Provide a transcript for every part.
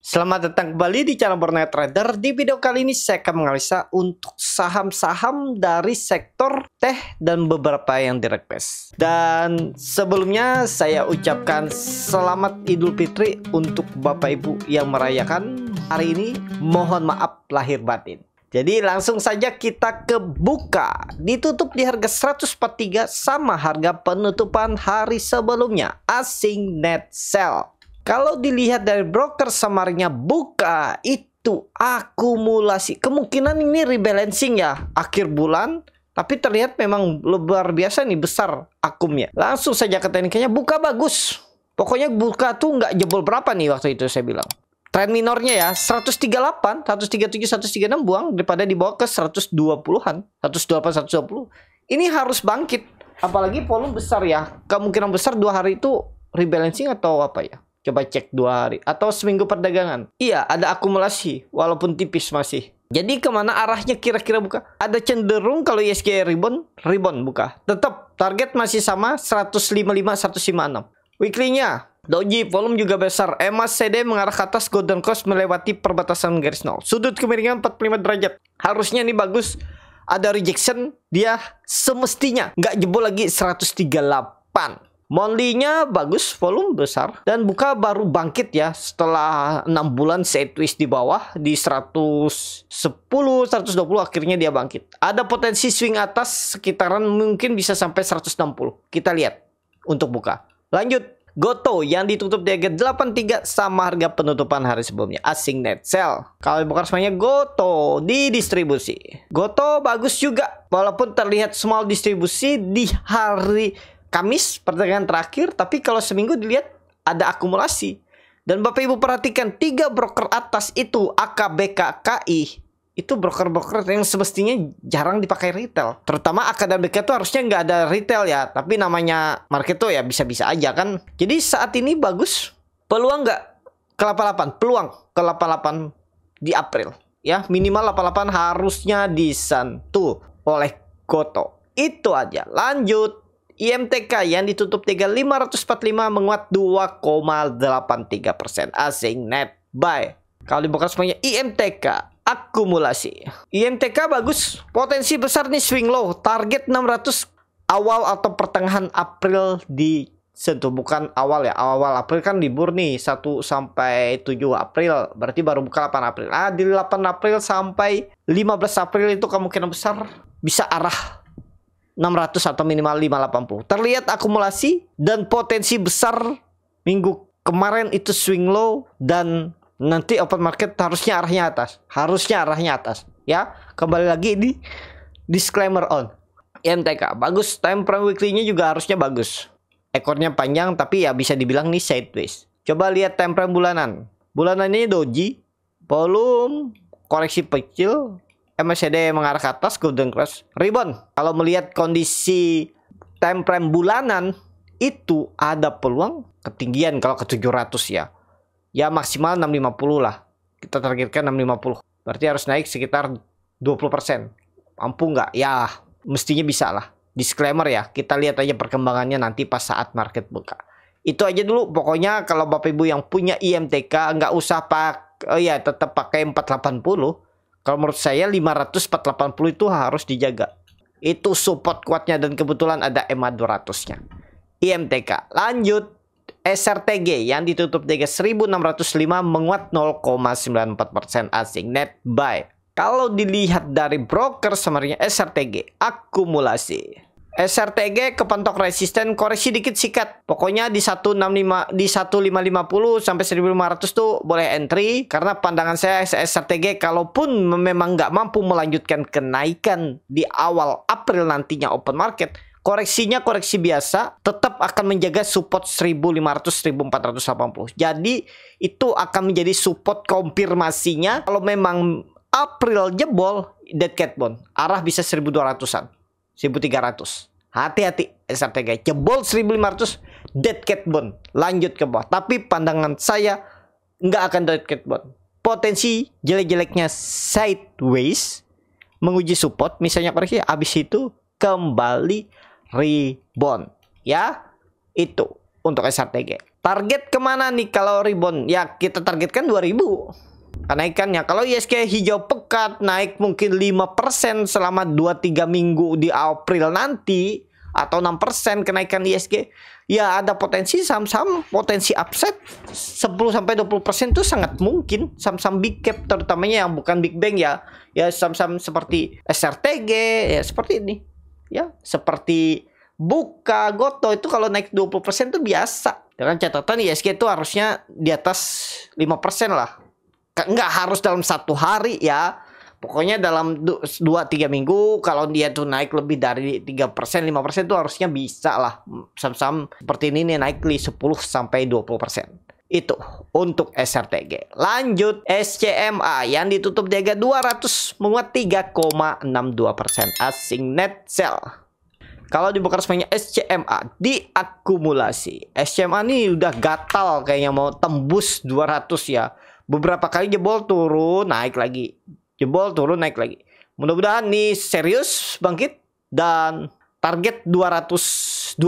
Selamat datang kembali di channel Borneo Trader. Di video kali ini saya akan menganalisa untuk saham-saham dari sektor teh dan beberapa yang di request. Dan sebelumnya saya ucapkan selamat Idul Fitri untuk Bapak Ibu yang merayakan hari ini. Mohon maaf lahir batin. Jadi langsung saja kita ke buka. Ditutup di harga 143 sama harga penutupan hari sebelumnya. Asing net sell. Kalau dilihat dari broker samarnya buka itu akumulasi. Kemungkinan ini rebalancing ya akhir bulan. Tapi terlihat memang luar biasa nih besar akumnya. Langsung saja ke tekniknya buka bagus. Pokoknya buka tuh nggak jebol berapa nih waktu itu saya bilang. Tren minornya ya 138, 137, 136 buang daripada dibawa ke 120-an. 128, 120. Ini harus bangkit. Apalagi volume besar ya. Kemungkinan besar 2 hari itu rebalancing atau apa ya. Coba cek 2 hari atau seminggu perdagangan. Iya, ada akumulasi walaupun tipis masih. Jadi kemana arahnya kira-kira buka? Ada cenderung kalau ISG rebound buka. Tetap target masih sama 155, 156. Weekly-nya doji volume juga besar. MACD mengarah ke atas, golden cross melewati perbatasan garis nol. Sudut kemiringan 45 derajat. Harusnya ini bagus. Ada rejection, dia semestinya nggak jebol lagi 138. Monthly-nya bagus, volume besar dan buka baru bangkit ya setelah 6 bulan sideways di bawah di 110, 120 akhirnya dia bangkit. Ada potensi swing atas sekitaran mungkin bisa sampai 160. Kita lihat untuk buka. Lanjut, Goto yang ditutup di harga 83 sama harga penutupan hari sebelumnya. Asing net sell. Kalau bukan semuanya Goto di distribusi. Goto bagus juga walaupun terlihat small distribusi di hari Kamis perdagangan terakhir, tapi kalau seminggu dilihat ada akumulasi. Dan Bapak Ibu perhatikan 3 broker atas itu AKBK, KI itu broker-broker yang semestinya jarang dipakai retail. Terutama AK dan BK itu harusnya nggak ada retail ya, tapi namanya market tuh ya bisa-bisa aja kan. Jadi saat ini bagus. Peluang nggak ke 88? Peluang ke 88 di April ya, minimal 88 harusnya disentuh oleh Goto. Itu aja. Lanjut. IMTK yang ditutup 3545 menguat 2,83%. Asing net buy. Kalau dibuka semuanya IMTK akumulasi. IMTK bagus, potensi besar nih swing low. Target 600 awal atau pertengahan April disentuh. Bukan awal ya. Awal April kan libur nih 1 sampai 7 April. Berarti baru buka 8 April. Di 8 April sampai 15 April itu kemungkinan besar bisa arah 600 atau minimal 580. Terlihat akumulasi dan potensi besar minggu kemarin itu swing low dan nanti open market harusnya arahnya atas. Harusnya arahnya atas. Ya, kembali lagi di disclaimer on. IMTK bagus, time frame weekly-nya juga harusnya bagus. Ekornya panjang tapi ya bisa dibilang nih sideways. Coba lihat time frame bulanan. Bulanannya doji, volume koreksi kecil. MACD mengarah ke atas, golden cross rebound. Kalau melihat kondisi time frame bulanan itu ada peluang ketinggian kalau ke 700 ya. Ya maksimal 650 lah. Kita targetkan 650. Berarti harus naik sekitar 20%. Mampu nggak? Ya mestinya bisa lah. Disclaimer ya. Kita lihat aja perkembangannya nanti pas saat market buka. Itu aja dulu. Pokoknya kalau Bapak Ibu yang punya IMTK nggak usah ya tetap pakai 480. Kalau menurut saya 500 480 itu harus dijaga. Itu support kuatnya dan kebetulan ada EMA 200-nya. IMTK. Lanjut. SRTG yang ditutup di 1605 menguat 0,94%. Asing net buy. Kalau dilihat dari broker summary SRTG akumulasi. SRTG kepentok resisten, koreksi dikit sikat. Pokoknya di 165 di 1550 sampai 1500 tuh boleh entry karena pandangan saya SRTG kalaupun memang nggak mampu melanjutkan kenaikan di awal April nantinya open market, koreksinya koreksi biasa tetap akan menjaga support 1500 1480. Jadi itu akan menjadi support konfirmasinya kalau memang April jebol dead cat bond. Arah bisa 1200-an. 1300. Hati-hati SRTG jebol 1500 dead cat bond lanjut ke bawah. Tapi pandangan saya nggak akan dead cat bond. Potensi jelek-jeleknya sideways menguji support misalnya koreksi habis itu kembali rebound ya. Itu untuk SRTG. Target kemana nih kalau rebound? Ya kita targetkan 2000 kenaikannya. Kalau ISG hijau pekat naik mungkin 5% selama 2-3 minggu di April nanti, atau 6% kenaikan ISG, ya ada potensi saham-saham potensi upside 10-20% itu sangat mungkin. Saham-saham big cap terutamanya yang bukan big bang ya saham-saham seperti SRTG ya seperti ini. Ya, seperti Buka, Goto itu kalau naik 20% itu biasa. Dengan catatan ISG itu harusnya di atas 5% lah. Nggak harus dalam 1 hari ya. Pokoknya dalam 2-3 minggu kalau dia tuh naik lebih dari 3%, 5% itu harusnya bisa lah. Saham-saham seperti ini nih naik 10-20%. Itu untuk SRTG. Lanjut SCMA yang ditutup di harga 200 menguat 3,62%. Asing net sell. Kalau dibuka resminya SCMA diakumulasi. SCMA ini udah gatal kayaknya mau tembus 200 ya. Beberapa kali jebol turun naik lagi. Jebol turun naik lagi. Mudah-mudahan nih serius bangkit dan target 212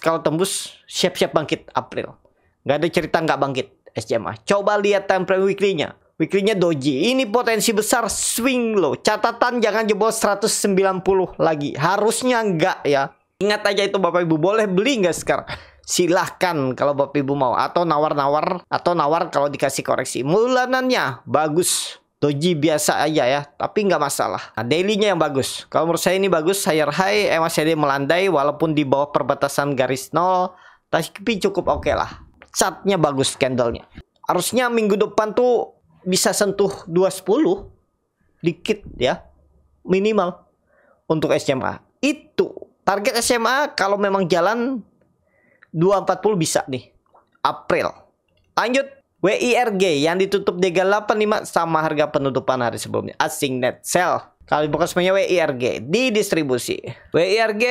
kalau tembus siap-siap bangkit April. Nggak ada cerita nggak bangkit SCMA. Coba lihat time frame weekly-nya. Weekly-nya doji. Ini potensi besar swing low. Catatan jangan jebol 190 lagi. Harusnya enggak ya. Ingat aja itu Bapak Ibu. Boleh beli nggak sekarang? Silahkan kalau Bapak Ibu mau. Atau nawar-nawar. Atau nawar kalau dikasih koreksi. Bulanannya bagus. Doji biasa aja ya. Tapi nggak masalah. Nah, daily-nya yang bagus. Kalau menurut saya ini bagus. Higher high. MACD melandai. Walaupun di bawah perbatasan garis 0. Tapi cukup oke lah. Chartnya bagus candlenya. Harusnya minggu depan tuh bisa sentuh 210 dikit ya minimal untuk SMA. Itu target SMA kalau memang jalan 240 bisa nih April. Lanjut WIRG yang ditutup di 85 sama harga penutupan hari sebelumnya. Asing net sell. Kalau dibuka semuanya WIRG di distribusi. WIRG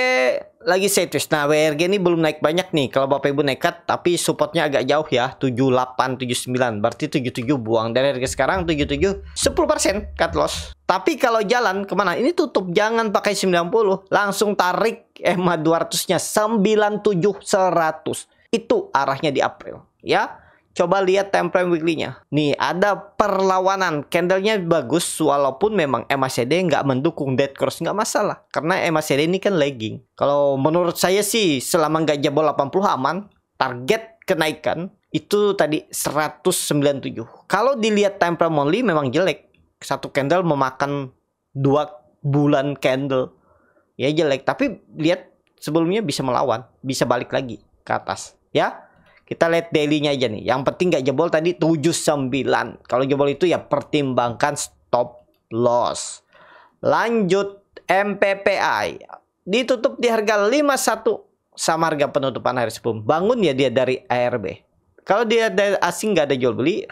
lagi setus. Nah, WIRG ini belum naik banyak nih. Kalau Bapak Ibu nekat, tapi supportnya agak jauh ya. 78, 79. Berarti 77 buang. Dari harga sekarang 77, 10% cut loss. Tapi kalau jalan kemana? Ini tutup. Jangan pakai 90. Langsung tarik EMA 200-nya. 97, 100. Itu arahnya di April. Ya. Coba lihat time frame weekly-nya. Nih, ada perlawanan. Candlenya bagus, walaupun memang MACD nggak mendukung dead cross. Nggak masalah. Karena MACD ini kan lagging. Kalau menurut saya sih, selama nggak jebol 80 aman, target kenaikan itu tadi 197. Kalau dilihat time frame only memang jelek. Satu candle memakan 2 bulan candle. Ya jelek. Tapi lihat sebelumnya bisa melawan. Bisa balik lagi ke atas. Ya. Kita lihat daily-nya aja nih. Yang penting nggak jebol tadi 79. Kalau jebol itu ya pertimbangkan stop loss. Lanjut MPPI. Ditutup di harga 51 sama harga penutupan hari sebelum. Bangun ya dia dari ARB. Kalau dia dari asing nggak ada jual beli.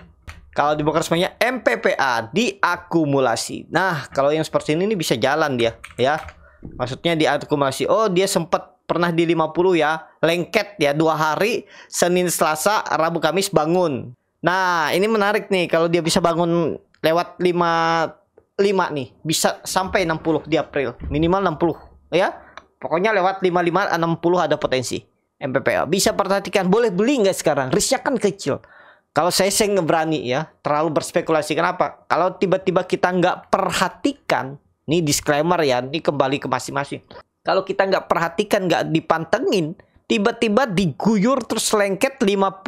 Kalau dibuka semuanya MPPA diakumulasi. Nah, kalau yang seperti ini bisa jalan dia ya. Maksudnya diakumulasi. Oh, dia sempat pernah di 50 ya, lengket ya 2 hari, Senin, Selasa, Rabu, Kamis bangun. Nah, ini menarik nih kalau dia bisa bangun lewat 55 nih, bisa sampai 60 di April, minimal 60 ya. Pokoknya lewat 55 60 ada potensi. MPPA bisa perhatikan, boleh beli nggak sekarang? Risknya kan kecil. Kalau saya ngeberani ya, terlalu berspekulasi. Kenapa? Kalau tiba-tiba kita nggak perhatikan, nih disclaimer ya, ini kembali ke masing-masing. Kalau kita nggak perhatikan, nggak dipantengin, tiba-tiba diguyur terus lengket 50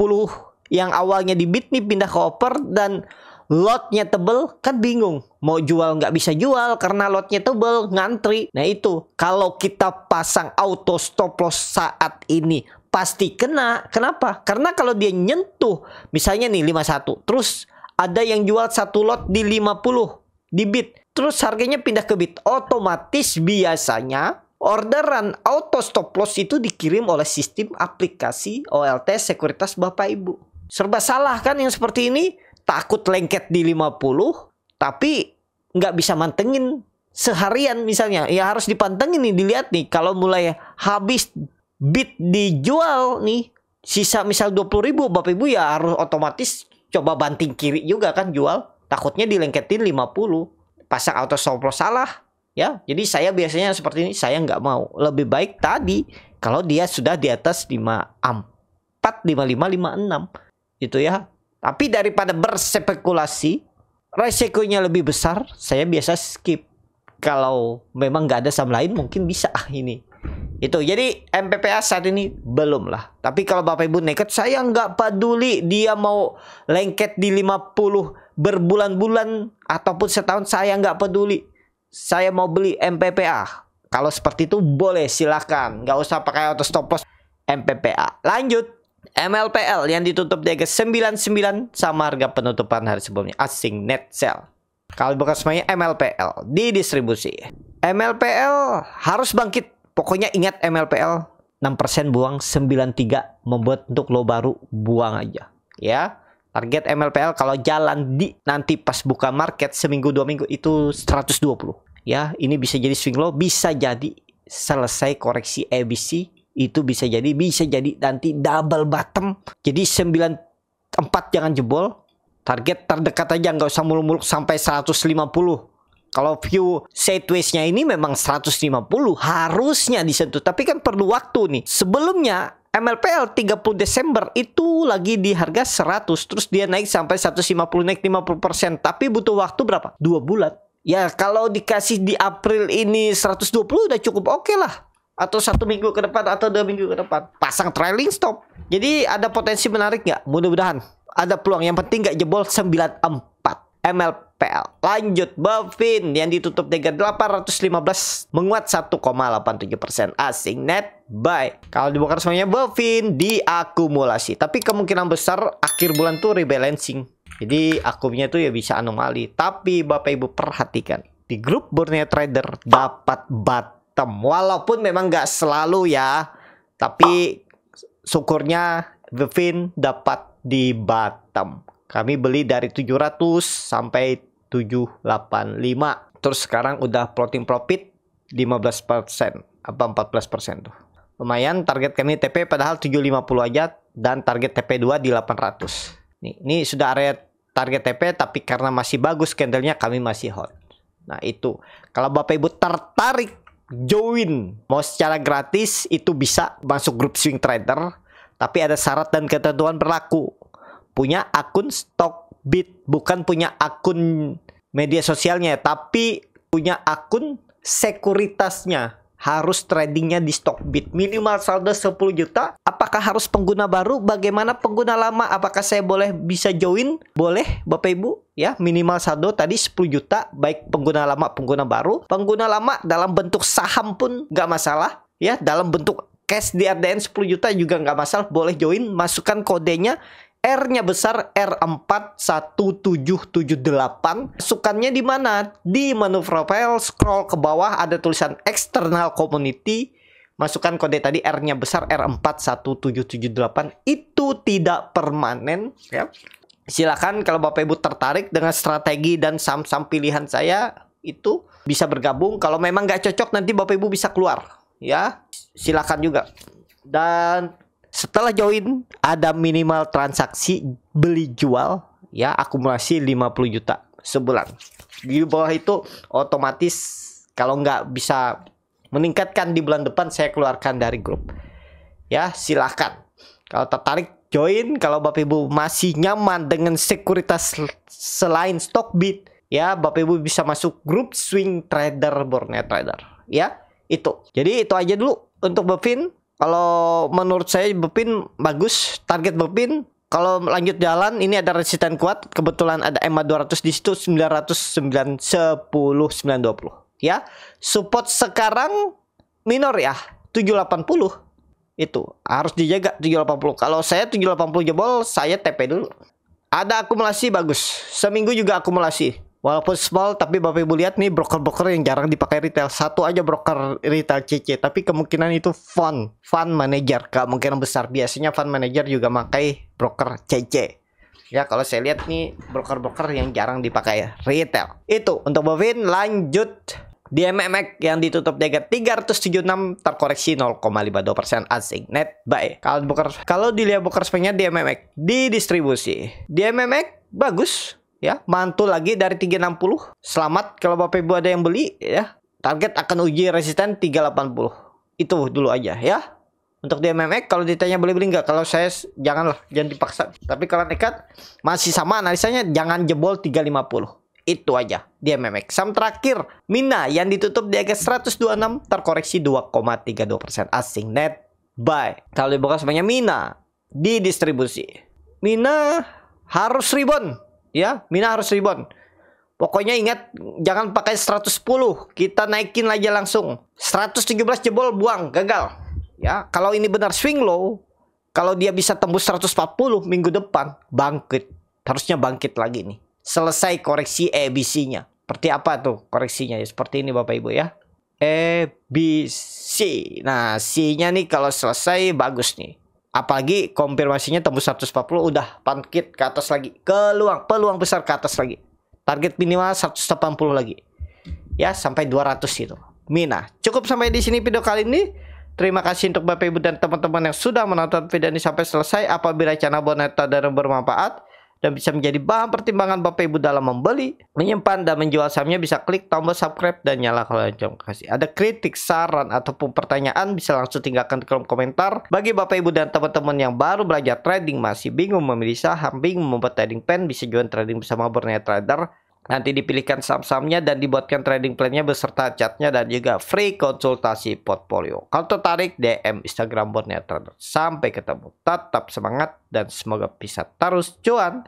yang awalnya di bid nih pindah ke over dan lotnya tebel, kan bingung. Mau jual nggak bisa jual karena lotnya tebel, ngantri. Nah itu, kalau kita pasang auto stop loss saat ini, pasti kena. Kenapa? Karena kalau dia nyentuh, misalnya nih 51, terus ada yang jual satu lot di 50, di bid. Terus harganya pindah ke bid, otomatis biasanya orderan auto stop loss itu dikirim oleh sistem aplikasi OLT sekuritas Bapak Ibu. Serba salah kan yang seperti ini? Takut lengket di 50, tapi nggak bisa mantengin seharian misalnya. Ya harus dipantengin nih, dilihat nih. Kalau mulai habis bid dijual nih, sisa misal 20.000, Bapak Ibu ya harus otomatis coba banting kiri juga kan jual. Takutnya dilengketin 50. Pasang auto stop loss salah. Ya, jadi saya biasanya seperti ini, saya nggak mau. Lebih baik tadi kalau dia sudah di atas 54 56 itu ya. Tapi daripada berspekulasi resikonya lebih besar, saya biasa skip. Kalau memang nggak ada saham lain mungkin bisa ini itu. Jadi MPPA saat ini belum lah. Tapi kalau Bapak Ibu nekat, saya nggak peduli dia mau lengket di 50 berbulan-bulan ataupun setahun, saya nggak peduli. Saya mau beli MPPA. Kalau seperti itu boleh, silakan. Nggak usah pakai auto stop loss MPPA. Lanjut, MLPL yang ditutup di harga 99 sama harga penutupan hari sebelumnya. Asing net sell. Kalau bukan semuanya MLPL di distribusi. MLPL harus bangkit. Pokoknya ingat MLPL 6% buang, 93 membuat untuk low baru, buang aja. Ya. Target MLPL kalau jalan di nanti pas buka market seminggu 2 minggu itu 120. Ya, ini bisa jadi swing low, bisa jadi selesai koreksi ABC, itu bisa jadi nanti double bottom. Jadi 94 jangan jebol. Target terdekat aja, nggak usah muluk-muluk sampai 150. Kalau view sideways-nya ini memang 150 harusnya disentuh, tapi kan perlu waktu nih. Sebelumnya MLPL 30 Desember itu lagi di harga 100, terus dia naik sampai 150, naik 50%, tapi butuh waktu berapa? 2 bulan. Ya kalau dikasih di April ini 120 udah cukup oke lah. Atau 1 minggu ke depan atau 2 minggu ke depan. Pasang trailing stop. Jadi ada potensi menarik nggak? Mudah-mudahan ada peluang. Yang penting nggak jebol 94 MLPL. Lanjut, Bovin yang ditutup di 815 menguat 1,87%. Asing net buy. Kalau dibongkar semuanya Bovin diakumulasi. Tapi kemungkinan besar akhir bulan tuh rebalancing. Jadi akumnya tuh ya bisa anomali. Tapi Bapak Ibu perhatikan, di grup Borneo Trader dapat bottom. Walaupun memang nggak selalu ya, tapi syukurnya Bovin dapat di bottom. Kami beli dari 700 sampai 785. Terus sekarang udah floating profit 15%, apa 14% tuh. Lumayan, target kami TP padahal 750 aja, dan target TP2 di 800. Ini sudah area target TP, tapi karena masih bagus candlenya kami masih hold. Nah itu, kalau Bapak Ibu tertarik join mau secara gratis, itu bisa masuk grup swing trader. Tapi ada syarat dan ketentuan berlaku. Punya akun Stockbit, bukan punya akun media sosialnya, tapi punya akun sekuritasnya. Harus tradingnya di Stockbit. Minimal saldo 10 juta. Apakah harus pengguna baru? Bagaimana pengguna lama? Apakah saya bisa join? Boleh Bapak Ibu. Ya, minimal saldo tadi 10 juta. Baik pengguna lama, pengguna baru. Pengguna lama dalam bentuk saham pun nggak masalah. Ya, dalam bentuk cash di RDN 10 juta juga nggak masalah. Boleh join. Masukkan kodenya. R-nya besar, R41778. Masukannya di mana? Di menu profile, scroll ke bawah ada tulisan external community. Masukkan kode tadi, R-nya besar, R41778. Itu tidak permanen ya. Silakan kalau Bapak Ibu tertarik dengan strategi dan saham-saham pilihan saya, itu bisa bergabung. Kalau memang nggak cocok nanti Bapak Ibu bisa keluar ya. Silakan juga. Dan setelah join ada minimal transaksi beli jual ya, akumulasi 50 juta sebulan. Di bawah itu otomatis kalau nggak bisa meningkatkan di bulan depan, saya keluarkan dari grup. Ya, silahkan. Kalau tertarik join. Kalau Bapak Ibu masih nyaman dengan sekuritas selain Stockbit, ya Bapak Ibu bisa masuk grup swing trader Borneo Trader. Ya, itu. Jadi itu aja dulu untuk Bovin. Kalau menurut saya Bovin bagus, target Bovin. Kalau lanjut jalan ini ada resisten kuat, kebetulan ada EMA 200 di situ 909 10 920 ya. Support sekarang minor ya 780. Itu harus dijaga 780. Kalau saya 780 jebol, saya TP dulu. Ada akumulasi bagus. Seminggu juga akumulasi. Walaupun small, tapi Bapak Ibu lihat nih broker-broker yang jarang dipakai retail. Satu aja broker retail CC, tapi kemungkinan itu fund manager. Kemungkinan besar. Biasanya fund manager juga pakai broker CC. Ya, kalau saya lihat nih broker-broker yang jarang dipakai retail. Itu untuk Bovin. Lanjut di MMX yang ditutup di harga 376, terkoreksi 0,52% asing net buy. Kalau dilihat broker speknya di MMX di distribusi. Di MMX bagus. Ya, mantul lagi dari 360. Selamat kalau Bapak Ibu ada yang beli ya. Target akan uji resisten 380. Itu dulu aja ya. Untuk di MMX kalau ditanya beli nggak, kalau saya janganlah, jangan dipaksa. Tapi kalau nekat masih sama analisanya, jangan jebol 350. Itu aja di MMX. Saham terakhir Mina yang ditutup di harga 126, terkoreksi 2,32%, asing net buy. Kalau dibuka semuanya Mina di distribusi. Mina harus rebound ya, Mina harus rebound. Pokoknya ingat, jangan pakai 110, kita naikin aja langsung. 117 jebol, buang, gagal. Ya, kalau ini benar swing low, kalau dia bisa tembus 140 minggu depan, bangkit. Harusnya bangkit lagi nih. Selesai koreksi ABC-nya. Seperti apa tuh koreksinya? Ya, seperti ini Bapak Ibu ya. ABC. Nah, C-nya nih kalau selesai bagus nih. Apalagi konfirmasinya tembus 140, udah bangkit ke atas lagi. Peluang besar ke atas lagi. Target minimal 180 lagi. Ya, sampai 200 itu. Mina. Cukup sampai di sini video kali ini. Terima kasih untuk Bapak Ibu dan teman-teman yang sudah menonton video ini sampai selesai. Apabila channel Boneta dan bermanfaat dan bisa menjadi bahan pertimbangan Bapak Ibu dalam membeli, menyimpan, dan menjual sahamnya, bisa klik tombol subscribe dan nyalakan lonceng. Kasih. Ada kritik, saran, ataupun pertanyaan, bisa langsung tinggalkan di kolom komentar. Bagi Bapak Ibu dan teman-teman yang baru belajar trading, masih bingung memilih saham, bingung membuat trading plan, bisa join trading bersama Borneo Trader. Nanti dipilihkan saham-sahamnya dan dibuatkan trading plan-nya beserta chartnya dan juga free konsultasi portfolio. Kalau tertarik, DM Instagram Borneo Trader. Sampai ketemu. Tetap semangat dan semoga bisa terus cuan.